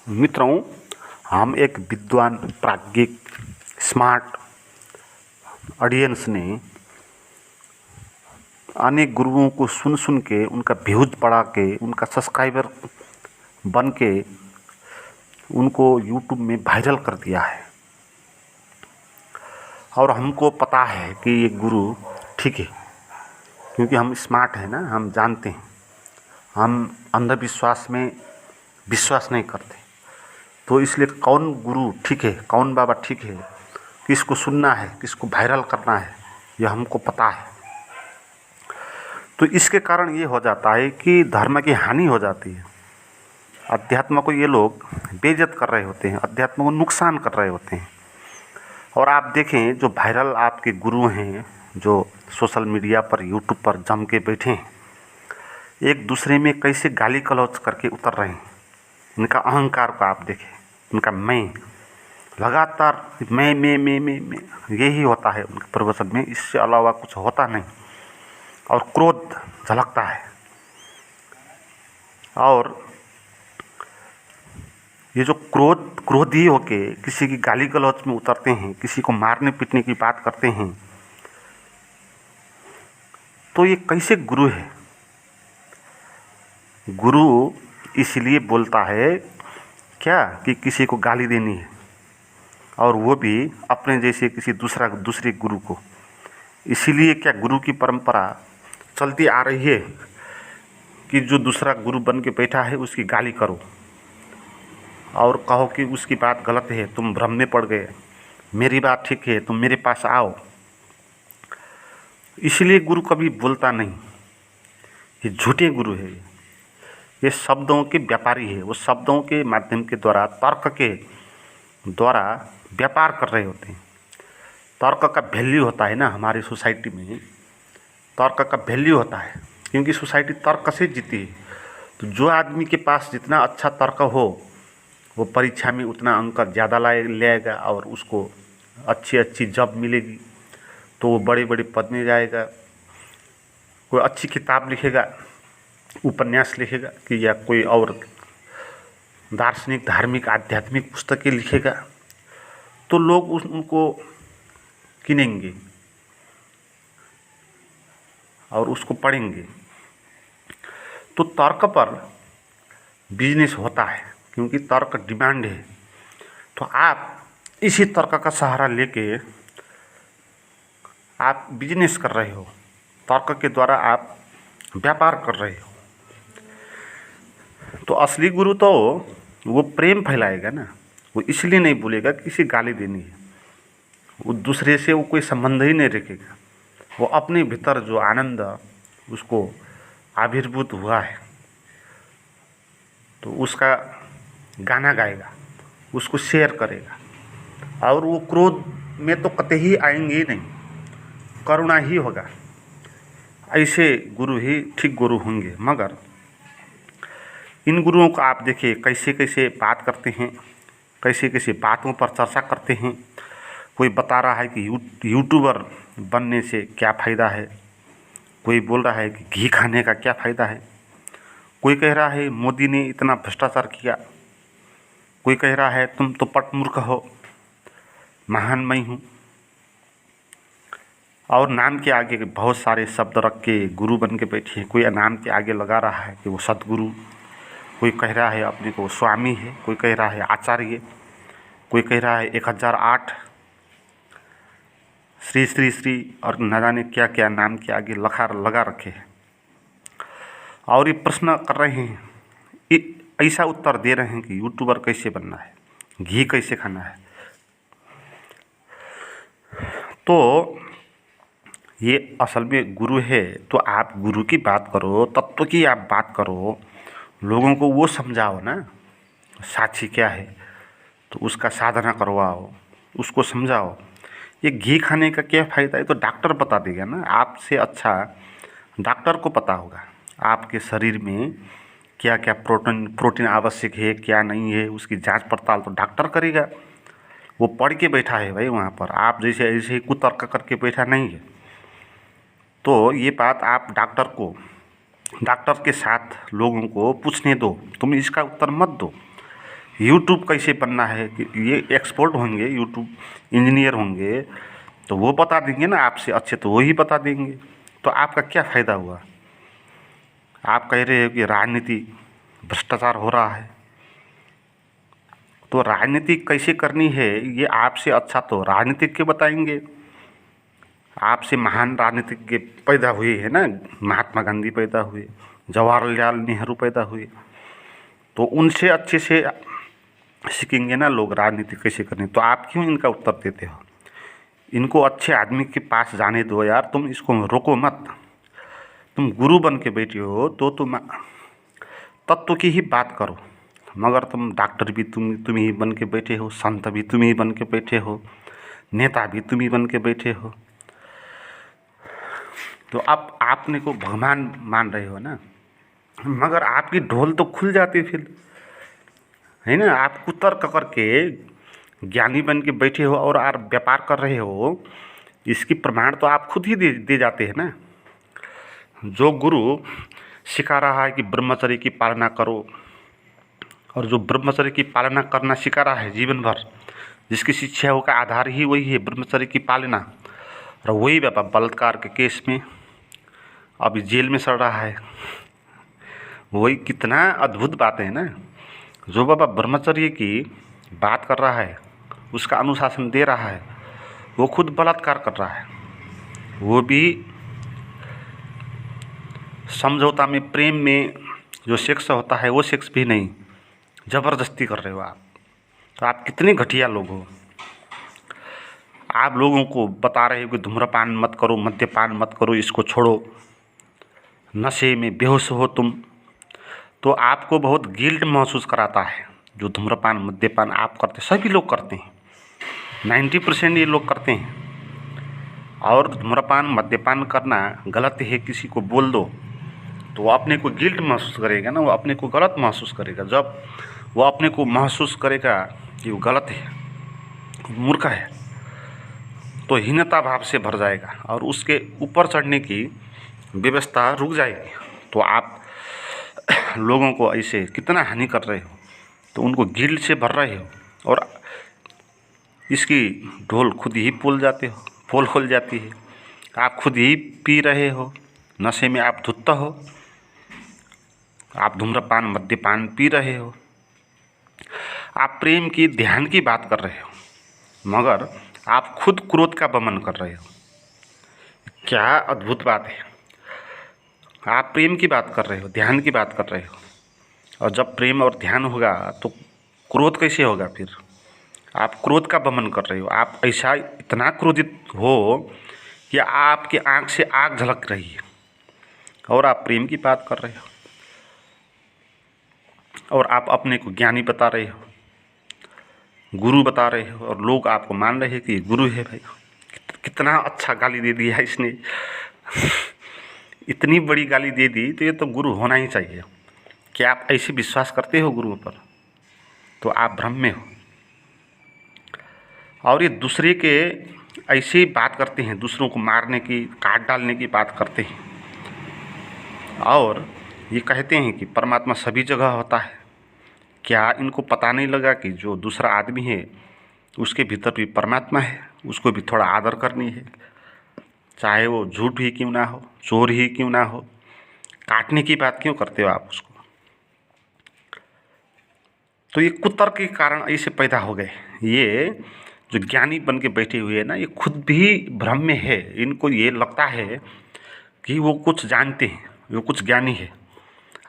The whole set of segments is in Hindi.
मित्रों, हम एक विद्वान, प्राज्ञिक, स्मार्ट ऑडियंस ने अनेक गुरुओं को सुन सुन के, उनका व्यूज बढ़ा के, उनका सब्सक्राइबर बन के उनको यूट्यूब में वायरल कर दिया है। और हमको पता है कि ये गुरु ठीक है, क्योंकि हम स्मार्ट हैं ना, हम जानते हैं। हम अंधविश्वास में विश्वास नहीं करते, तो इसलिए कौन गुरु ठीक है, कौन बाबा ठीक है, किसको सुनना है, किसको वायरल करना है, यह हमको पता है। तो इसके कारण ये हो जाता है कि धर्म की हानि हो जाती है। अध्यात्म को ये लोग बेइज्जत कर रहे होते हैं, अध्यात्म को नुकसान कर रहे होते हैं। और आप देखें, जो वायरल आपके गुरु हैं, जो सोशल मीडिया पर, यूट्यूब पर जम के बैठे हैं, एक दूसरे में कैसे गाली गलौज करके उतर रहे हैं। उनका अहंकार को आप देखें, उनका मैं लगातार मैं यही होता है उनके प्रवचन में, इससे अलावा कुछ होता नहीं। और क्रोध झलकता है। और ये जो क्रोधी होके किसी की गाली गलौज में उतरते हैं, किसी को मारने पीटने की बात करते हैं, तो ये कैसे गुरु है? गुरु इसलिए बोलता है क्या कि किसी को गाली देनी है, और वो भी अपने जैसे किसी दूसरे गुरु को। इसीलिए क्या गुरु की परंपरा चलती आ रही है कि जो दूसरा गुरु बन के बैठा है उसकी गाली करो और कहो कि उसकी बात गलत है, तुम भ्रम में पड़ गए, मेरी बात ठीक है, तुम मेरे पास आओ। इसलिए गुरु कभी बोलता नहीं। ये झूठे गुरु है, ये शब्दों के व्यापारी है। वो शब्दों के माध्यम के द्वारा, तर्क के द्वारा व्यापार कर रहे होते हैं। तर्क का वैल्यू होता है ना हमारी सोसाइटी में, तर्क का वैल्यू होता है, क्योंकि सोसाइटी तर्क से जीती है। तो जो आदमी के पास जितना अच्छा तर्क हो, वो परीक्षा में उतना अंक ज़्यादा लाएगा और उसको अच्छी जॉब मिलेगी, तो वो बड़े बड़े पद में जाएगा। कोई अच्छी किताब लिखेगा, उपन्यास लिखेगा कि या कोई और दार्शनिक, धार्मिक, आध्यात्मिक पुस्तकें लिखेगा, तो लोग उनको किनेंगे और उसको पढ़ेंगे। तो तर्क पर बिजनेस होता है, क्योंकि तर्क डिमांड है। तो आप इसी तर्क का सहारा लेके आप बिजनेस कर रहे हो, तर्क के द्वारा आप व्यापार कर रहे हो। तो असली गुरु तो वो प्रेम फैलाएगा ना, वो इसलिए नहीं बोलेगा कि किसी गाली देनी है, वो दूसरे से वो कोई संबंध ही नहीं रखेगा। वो अपने भीतर जो आनंद उसको आविर्भूत हुआ है, तो उसका गाना गाएगा, उसको शेयर करेगा। और वो क्रोध में तो कतई आएंगे ही नहीं, करुणा ही होगा। ऐसे गुरु ही ठीक गुरु होंगे। मगर इन गुरुओं को आप देखिए कैसे कैसे बात करते हैं, कैसे कैसे बातों पर चर्चा करते हैं। कोई बता रहा है कि यूट्यूबर बनने से क्या फ़ायदा है, कोई बोल रहा है कि घी खाने का क्या फ़ायदा है, कोई कह रहा है मोदी ने इतना भ्रष्टाचार किया, कोई कह रहा है तुम तो पटमूर्ख हो, महान मैं हूँ। और नाम के आगे बहुत सारे शब्द रख के गुरु बन के बैठे हैं। कोई नाम के आगे लगा रहा है कि वो सदगुरु, कोई कह रहा है अपने को स्वामी है, कोई कह रहा है आचार्य, कोई कह रहा है 1008 श्री श्री श्री, और न जाने क्या क्या नाम के आगे लगा रखे हैं। और ये प्रश्न कर रहे हैं, ऐसा उत्तर दे रहे हैं कि यूट्यूबर कैसे बनना है, घी कैसे खाना है। तो ये असल में गुरु है। तो आप गुरु की बात करो, तत्व की आप बात करो, लोगों को वो समझाओ ना, साक्षी क्या है, तो उसका साधना करवाओ, उसको समझाओ। ये घी खाने का क्या फ़ायदा है तो डॉक्टर बता देगा ना, आपसे अच्छा डॉक्टर को पता होगा आपके शरीर में क्या क्या प्रोटीन आवश्यक है, क्या नहीं है, उसकी जांच पड़ताल तो डॉक्टर करेगा। वो पढ़ के बैठा है भाई वहाँ पर, आप जैसे ऐसे ही कुतर्क करके बैठा नहीं है। तो ये बात आप डॉक्टर के साथ लोगों को पूछने दो, तुम इसका उत्तर मत दो, यूट्यूब कैसे बनना है, कि ये एक्सपर्ट होंगे, यूट्यूब इंजीनियर होंगे, तो वो बता देंगे ना आपसे अच्छे, तो वो ही बता देंगे। तो आपका क्या फ़ायदा हुआ? आप कह रहे हो कि राजनीति भ्रष्टाचार हो रहा है, तो राजनीति कैसे करनी है ये आपसे अच्छा तो राजनीतिक के बताएंगे। आपसे महान राजनीतिज्ञ पैदा हुए हैं ना, महात्मा गांधी पैदा हुए, जवाहरलाल नेहरू पैदा हुए, तो उनसे अच्छे से सीखेंगे ना लोग राजनीति कैसे करनी। तो आप क्यों इनका उत्तर देते हो? इनको अच्छे आदमी के पास जाने दो यार, तुम इसको रोको मत। तुम गुरु बन के बैठे हो तो तुम तत्व की ही बात करो, मगर तुम डॉक्टर भी तुम ही बन के बैठे हो, संत भी तुम ही बन के बैठे हो, नेता भी तुम ही बन के बैठे हो। तो आप आपने को भगवान मान रहे हो ना, मगर आपकी ढोल तो खुल जाती फिर, है ना। आप कुतर्क करके ज्ञानी बन के बैठे हो और आप व्यापार कर रहे हो, इसकी प्रमाण तो आप खुद ही दे जाते हैं ना। जो गुरु सिखा रहा है कि ब्रह्मचर्य की पालना करो, और जो ब्रह्मचर्य की पालना करना सिखा रहा है जीवन भर, जिसकी शिक्षाओं का आधार ही वही है ब्रह्मचर्य की पालना, और वही बाबा बलात्कार के केस में अभी जेल में सड़ रहा है। वही कितना अद्भुत बात है ना। जो बाबा ब्रह्मचर्य की बात कर रहा है, उसका अनुशासन दे रहा है, वो खुद बलात्कार कर रहा है। वो भी समझौता में, प्रेम में जो सेक्स होता है वो सेक्स भी नहीं, ज़बरदस्ती कर रहे हो आप। तो आप कितने घटिया लोग हो। आप लोगों को बता रहे हो कि धूम्रपान मत करो, मद्यपान मत करो, इसको छोड़ो, नशे में बेहोश हो तुम। तो आपको बहुत गिल्ट महसूस कराता है। जो धूम्रपान मद्यपान आप करते, सभी लोग करते हैं, 90% ये लोग करते हैं। और धूम्रपान मद्यपान करना गलत है, किसी को बोल दो तो वो अपने को गिल्ट महसूस करेगा ना, वो अपने को गलत महसूस करेगा। जब वो अपने को महसूस करेगा कि वो गलत है, मूर्ख है, तो हीनता भाव से भर जाएगा और उसके ऊपर चढ़ने की व्यवस्था रुक जाएगी। तो आप लोगों को ऐसे कितना हानि कर रहे हो, तो उनको गिल्ट से भर रहे हो, और इसकी ढोल खुद ही पोल जाते हो, पोल खोल जाती है। आप खुद ही पी रहे हो, नशे में आप धुत हो, आप धूम्रपान मद्यपान पी रहे हो, आप प्रेम की ध्यान की बात कर रहे हो, मगर आप खुद क्रोध का दमन कर रहे हो। क्या अद्भुत बात है। आप प्रेम की बात कर रहे हो, ध्यान की बात कर रहे हो, और जब प्रेम और ध्यान होगा तो क्रोध कैसे होगा फिर? आप क्रोध का दमन कर रहे हो। आप ऐसा इतना क्रोधित हो कि आपके आँख से आग झलक रही है, और आप प्रेम की बात कर रहे हो, और आप अपने को ज्ञानी बता रहे हो, गुरु बता रहे हो, और लोग आपको मान रहे हैं कि गुरु है। भाई कितना अच्छा गाली दे दिया इसने। इतनी बड़ी गाली दे दी, तो ये तो गुरु होना ही चाहिए। क्या आप ऐसे विश्वास करते हो गुरुओं पर? तो आप भ्रम में हो। और ये दूसरे के ऐसे बात करते हैं, दूसरों को मारने की, काट डालने की बात करते हैं, और ये कहते हैं कि परमात्मा सभी जगह होता है। क्या इनको पता नहीं लगा कि जो दूसरा आदमी है उसके भीतर भी परमात्मा है, उसको भी थोड़ा आदर करनी है, चाहे वो झूठ ही क्यों ना हो, चोर ही क्यों ना हो। काटने की बात क्यों करते हो आप उसको? तो ये कुतर्क के कारण ऐसे पैदा हो गए। ये जो ज्ञानी बन के बैठे हुए हैं ना, ये खुद भी भ्रम में है। इनको ये लगता है कि वो कुछ जानते हैं, वो कुछ ज्ञानी है।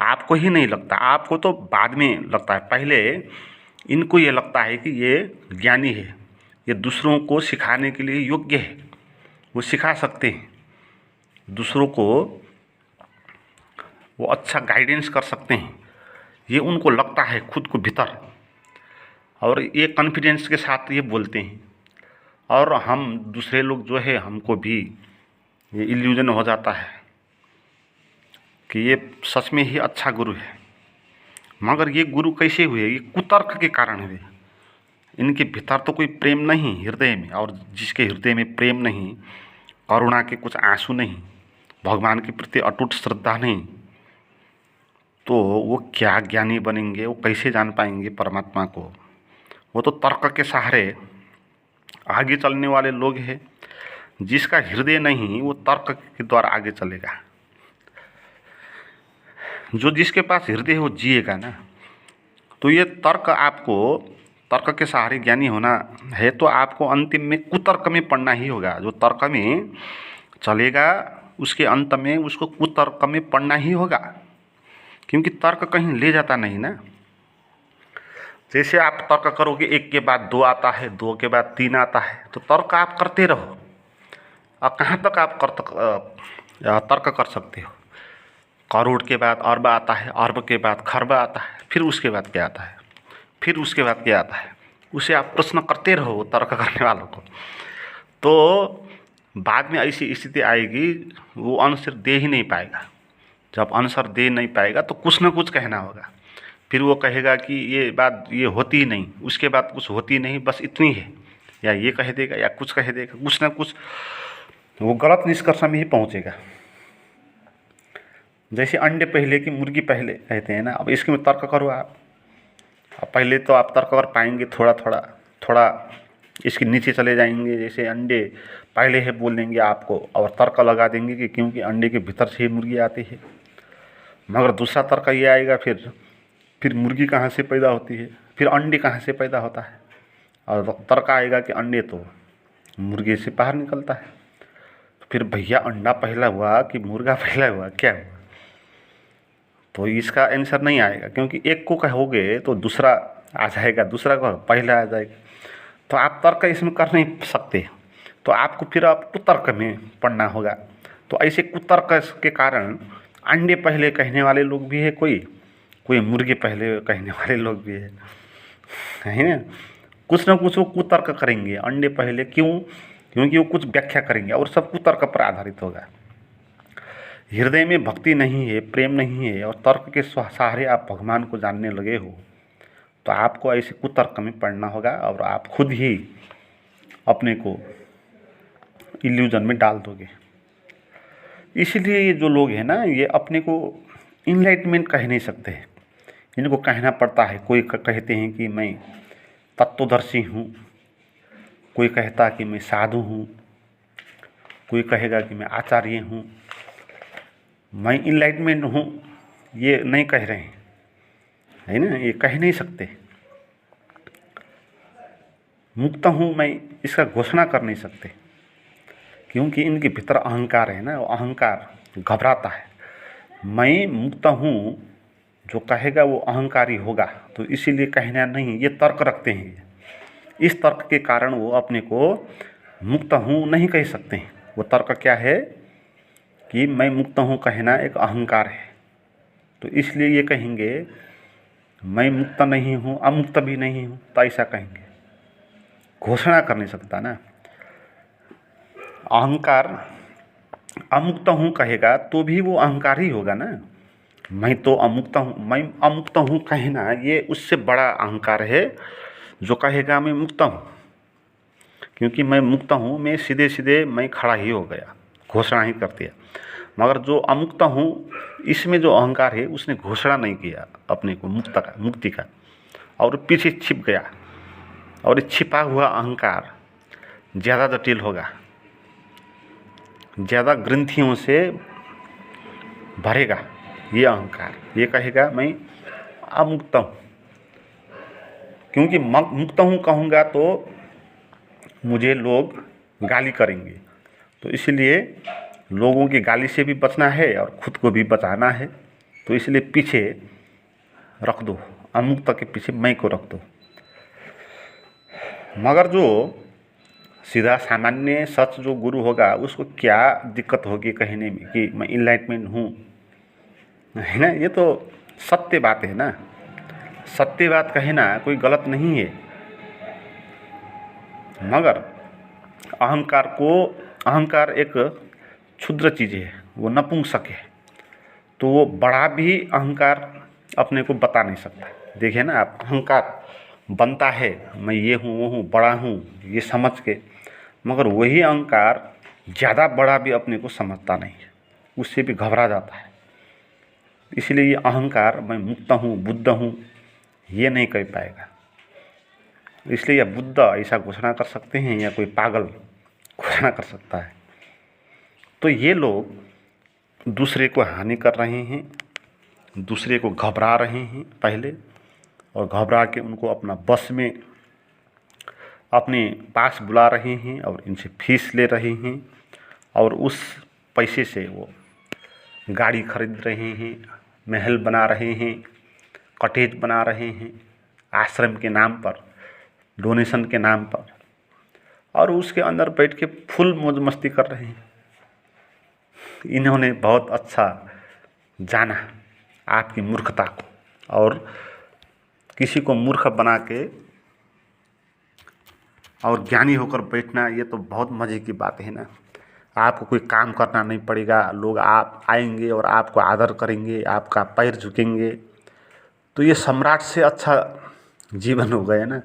आपको ही नहीं लगता, आपको तो बाद में लगता है। पहले इनको ये लगता है कि ये ज्ञानी है, ये दूसरों को सिखाने के लिए योग्य है, वो सिखा सकते हैं दूसरों को, वो अच्छा गाइडेंस कर सकते हैं, ये उनको लगता है खुद को भीतर। और ये कॉन्फिडेंस के साथ ये बोलते हैं, और हम दूसरे लोग जो है, हमको भी ये इल्यूजन हो जाता है कि ये सच में ही अच्छा गुरु है। मगर ये गुरु कैसे हुए? ये कुतर्क के कारण हुए। इनके भीतर तो कोई प्रेम नहीं हृदय में, और जिसके हृदय में प्रेम नहीं, करुणा के कुछ आंसू नहीं, भगवान के प्रति अटूट श्रद्धा नहीं, तो वो क्या ज्ञानी बनेंगे, वो कैसे जान पाएंगे परमात्मा को? वो तो तर्क के सहारे आगे चलने वाले लोग हैं। जिसका हृदय नहीं वो तर्क के द्वारा आगे चलेगा। जो जिसके पास हृदय है वो जिएगा ना। तो ये तर्क के सहारे ज्ञानी होना है तो आपको अंतिम में कुतर्क में पढ़ना ही होगा। जो तर्क में चलेगा उसके अंत में उसको कुतर्क में पढ़ना ही होगा, क्योंकि तर्क कहीं ले जाता नहीं ना। जैसे आप तर्क करोगे, एक के बाद दो आता है, दो के बाद तीन आता है, तो तर्क आप करते रहो। अब कहाँ तक आप तर्क कर सकते हो? करोड़ के बाद अर्ब आता है, अर्ब के बाद खर्ब आता है, फिर उसके बाद क्या आता है, फिर उसके बाद क्या आता है, उसे आप प्रश्न करते रहो तर्क करने वालों को। तो बाद में ऐसी स्थिति आएगी वो आंसर दे ही नहीं पाएगा। जब आंसर दे नहीं पाएगा तो कुछ ना कुछ कहना होगा। फिर वो कहेगा कि ये बात ये होती ही नहीं, उसके बाद कुछ होती नहीं, बस इतनी है, या ये कह देगा या कुछ कह देगा, कुछ ना कुछ वो गलत निष्कर्ष में ही पहुँचेगा। जैसे अंडे पहले कि मुर्गी पहले कहते हैं ना। अब इसके में तर्क करो आप। अब पहले तो आप तर्क कर पाएंगे, थोड़ा इसके नीचे चले जाएंगे। जैसे अंडे पहले है बोल देंगे आपको और तर्क लगा देंगे कि क्योंकि अंडे के भीतर से ही मुर्गी आती है। मगर दूसरा तर्क ये आएगा फिर मुर्गी कहाँ से पैदा होती है, फिर अंडे कहाँ से पैदा होता है, और तर्क आएगा कि अंडे तो मुर्गे से बाहर निकलता है। तो फिर भैया अंडा पहला हुआ कि मुर्गा पहला हुआ, क्या हुआ? तो इसका आंसर नहीं आएगा, क्योंकि एक को कहोगे तो दूसरा आ जाएगा, दूसरा को पहला आ जाएगा। तो आप तर्क इसमें कर नहीं सकते, तो आपको फिर आपको तर्क में पढ़ना होगा। तो ऐसे कुतर्क के कारण अंडे पहले कहने वाले लोग भी है, कोई मुर्गे पहले कहने वाले लोग भी है ना। कुछ ना कुछ वो कुतर्क करेंगे। अंडे पहले क्यों? क्योंकि वो कुछ व्याख्या करेंगे और सब कुतर्क पर आधारित होगा। हृदय में भक्ति नहीं है, प्रेम नहीं है, और तर्क के सहारे आप भगवान को जानने लगे हो, तो आपको ऐसे कुतर्क में पढ़ना होगा और आप खुद ही अपने को इल्यूजन में डाल दोगे। इसलिए ये जो लोग हैं ना, ये अपने को इनलाइटमेंट कह नहीं सकते हैं, इनको कहना पड़ता है। कोई कहते हैं कि मैं तत्वदर्शी हूँ, कोई कहता कि मैं साधु हूँ, कोई कहेगा कि मैं आचार्य हूँ, मैं इनलाइटमेंट हूँ। ये नहीं कह रहे हैं, है ना, ये कह नहीं सकते। मुक्त हूँ मैं, इसका घोषणा कर नहीं सकते, क्योंकि इनके भीतर अहंकार है ना। वो अहंकार घबराता है। मैं मुक्त हूँ जो कहेगा वो अहंकारी होगा, तो इसीलिए कहना नहीं, ये तर्क रखते हैं। इस तर्क के कारण वो अपने को मुक्त हूँ नहीं कह सकते हैं। वो तर्क क्या है कि मैं मुक्त हूँ कहना एक अहंकार है, तो इसलिए ये कहेंगे मैं मुक्त नहीं हूँ, अमुक्त भी नहीं हूँ, तो ऐसा कहेंगे। घोषणा कर नहीं सकता ना। अहंकार अमुक्त हूँ कहेगा तो भी वो अहंकार ही होगा ना। मैं तो अमुक्त हूँ, मैं अमुक्त हूँ कहना ये उससे बड़ा अहंकार है जो कहेगा मैं मुक्त हूँ। क्योंकि मैं मुक्त हूँ में सीधे सीधे मैं खड़ा ही हो गया, घोषणा ही कर दिया। मगर जो अमुक्त हूँ इसमें जो अहंकार है उसने घोषणा नहीं किया अपने को मुक्ति का, और पीछे छिप गया। और छिपा हुआ अहंकार ज़्यादा जटिल होगा, ज़्यादा ग्रंथियों से भरेगा। ये अहंकार ये कहेगा मैं अमुक्त हूँ, क्योंकि मुक्त हूँ कहूँगा तो मुझे लोग गाली करेंगे, तो इसलिए लोगों की गाली से भी बचना है और खुद को भी बचाना है। तो इसलिए पीछे रख दो, अमुक्त के पीछे मैं को रख दो। मगर जो सीधा सामान्य सच जो गुरु होगा उसको क्या दिक्कत होगी कहने में कि मैं इनलाइटमेंट हूँ, है ना। ये तो सत्य बात है ना। सत्य बात कहना कोई गलत नहीं है, मगर अहंकार एक क्षुद्र चीज़ है, वो नपुंसक है। तो वो बड़ा भी अहंकार अपने को बता नहीं सकता। देखिए ना आप, अहंकार बनता है मैं ये हूँ वो हूँ, बड़ा हूँ ये समझ के, मगर वही अहंकार ज़्यादा बड़ा भी अपने को समझता नहीं है, उससे भी घबरा जाता है। इसलिए ये अहंकार मैं मुक्त हूँ, बुद्ध हूँ, ये नहीं कह पाएगा। इसलिए यह बुद्ध ऐसा घोषणा कर सकते हैं या कोई पागल घोषणा कर सकता है। तो ये लोग दूसरे को हानि कर रहे हैं, दूसरे को घबरा रहे हैं पहले, और घबरा के उनको अपना बस में अपने पास बुला रहे हैं और इनसे फीस ले रहे हैं, और उस पैसे से वो गाड़ी खरीद रहे हैं, महल बना रहे हैं, कॉटेज बना रहे हैं आश्रम के नाम पर, डोनेशन के नाम पर, और उसके अंदर बैठ के फुल मौज मस्ती कर रहे हैं। इन्होंने बहुत अच्छा जाना आपकी मूर्खता को, और किसी को मूर्ख बना के और ज्ञानी होकर बैठना, ये तो बहुत मज़े की बात है ना। आपको कोई काम करना नहीं पड़ेगा, लोग आप आएंगे और आपको आदर करेंगे, आपका पैर झुकेंगे। तो ये सम्राट से अच्छा जीवन हो गया ना।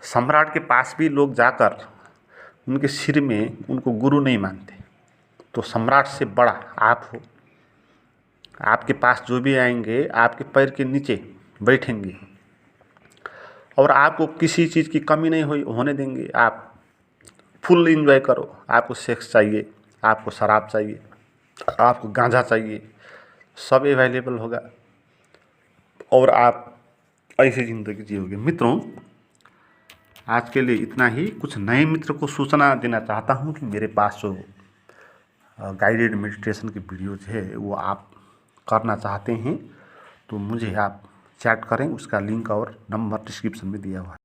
सम्राट के पास भी लोग जाकर उनके सिर में उनको गुरु नहीं मानते। तो सम्राट से बड़ा आप हो। आपके पास जो भी आएंगे आपके पैर के नीचे बैठेंगे, और आपको किसी चीज़ की कमी नहीं होने देंगे। आप फुल एंजॉय करो। आपको सेक्स चाहिए, आपको शराब चाहिए, आपको गांजा चाहिए, सब अवेलेबल होगा, और आप ऐसी ज़िंदगी जियोगे। मित्रों, आज के लिए इतना ही। कुछ नए मित्र को सूचना देना चाहता हूँ कि मेरे पास जो गाइडेड मेडिटेशन की वीडियोज है वो आप करना चाहते हैं तो मुझे आप चैट करें, उसका लिंक और नंबर डिस्क्रिप्शन में दिया हुआ है।